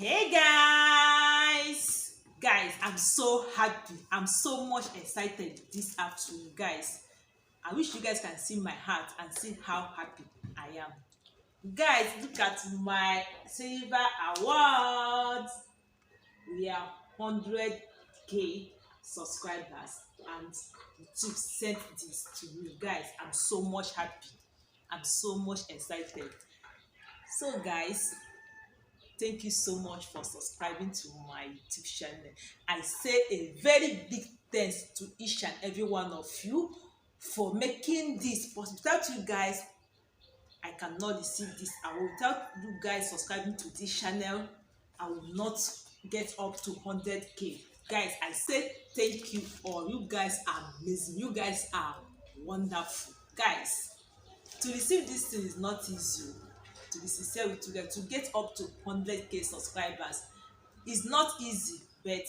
Hey guys, I'm so happy. I'm so much excited this afternoon, guys. I wish you guys can see my heart and see how happy I am. Guys, look at my silver awards. We are 100k subscribers and YouTube sent this to me. Guys, I'm so much happy. I'm so much excited. So guys, thank you so much for subscribing to my YouTube channel. I say a very big thanks to each and every one of you for making this possible. Without you guys, I cannot receive this award. Without you guys subscribing to this channel, I will not get up to 100k. Guys, I say thank you all. You guys are amazing. You guys are wonderful. Guys, to receive this thing is not easy. To be sincere with you guys, to get up to 100k subscribers is not easy, but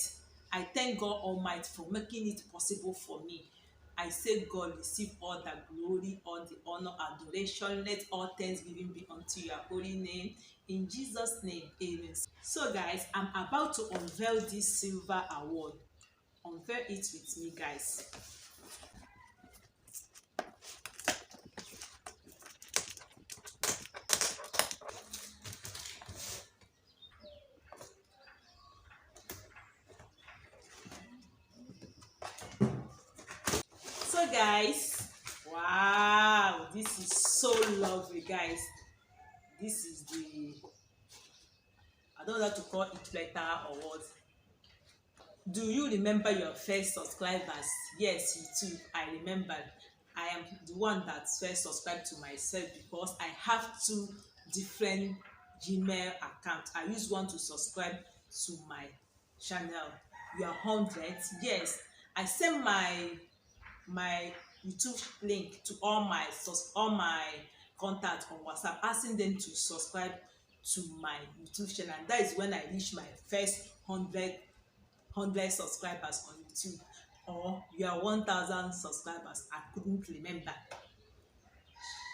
I thank God Almighty for making it possible for me. I say God receive all the glory, all the honor, adoration. Let all thanksgiving be unto your holy name. In Jesus' name, amen. So guys, I'm about to unveil this silver award. Unveil it with me, guys. So guys, wow, this is so lovely, guys. This is the, I don't know how to call it, letter or what. Do you remember your first subscribers? Yes, you too. I remember. I am the one that first subscribed to myself because I have two different Gmail accounts. I use one to subscribe to my channel. You are 100. Yes, I send my YouTube link to all my contacts on WhatsApp, asking them to subscribe to my YouTube channel. And that is when I reach my first 100 subscribers on YouTube, or you are 1,000 subscribers. I couldn't remember.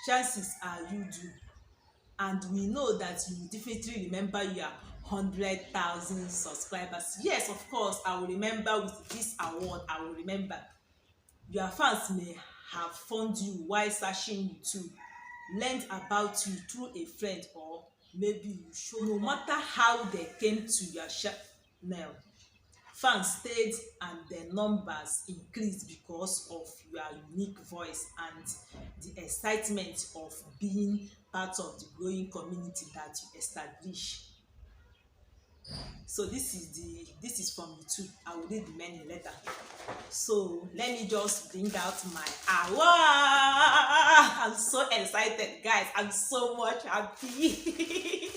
Chances are you do, and we know that you definitely remember your 100,000 subscribers. Yes, of course, I will remember. With this award, I will remember. Your fans may have found you while searching YouTube, learned about you through a friend, or maybe you show. No matter how they came to your channel, fans stayed and their numbers increased because of your unique voice and the excitement of being part of the growing community that you establish. So this is from YouTube. I will read the menu later. So let me just bring out my award. I'm so excited, guys. I'm so much happy.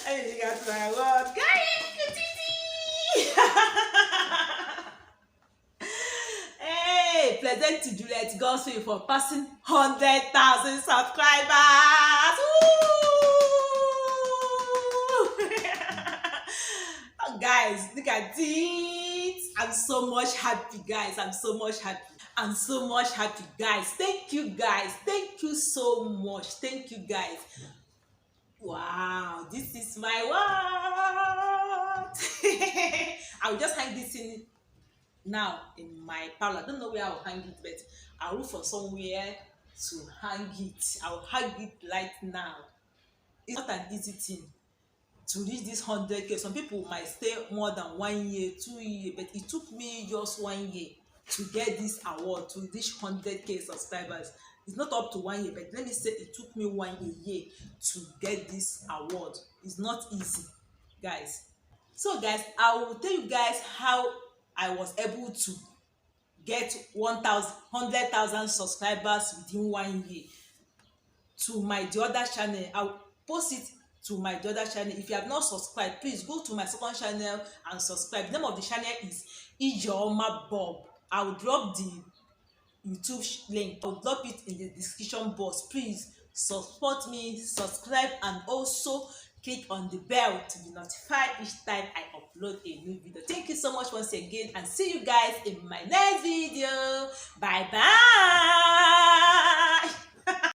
Let me bring out my award, guys. Hey, present to Juliet Gospel for passing 100,000 subscribers. Oh, guys, look at this. I'm so much happy, guys. I'm so much happy. I'm so much happy, guys. Thank you, guys. Thank you so much. Thank you, guys. Wow, this is my word. I will just hang this in now in my parlor. I don't know where I will hang it, but I'll look for somewhere to hang it. I'll hang it right now. It's not an easy thing to reach this 100k. Some people might stay more than 1 year, 2 years, but it took me just 1 year to get this award, to reach 100k subscribers. It's not up to 1 year, but let me say it took me 1 year to get this award. It's not easy, guys. So guys, I will tell you guys how I was able to get 100,000 subscribers within 1 year to my the other channel. I'll post it to my the other channel. If you have not subscribed, please go to my second channel and subscribe. The name of the channel is Ijeoma Bob. I will drop the YouTube link. I'll drop it in the description box. Please support me, subscribe, and also click on the bell to be notified each time I upload a new video. Thank you so much once again, and see you guys in my next video. Bye bye.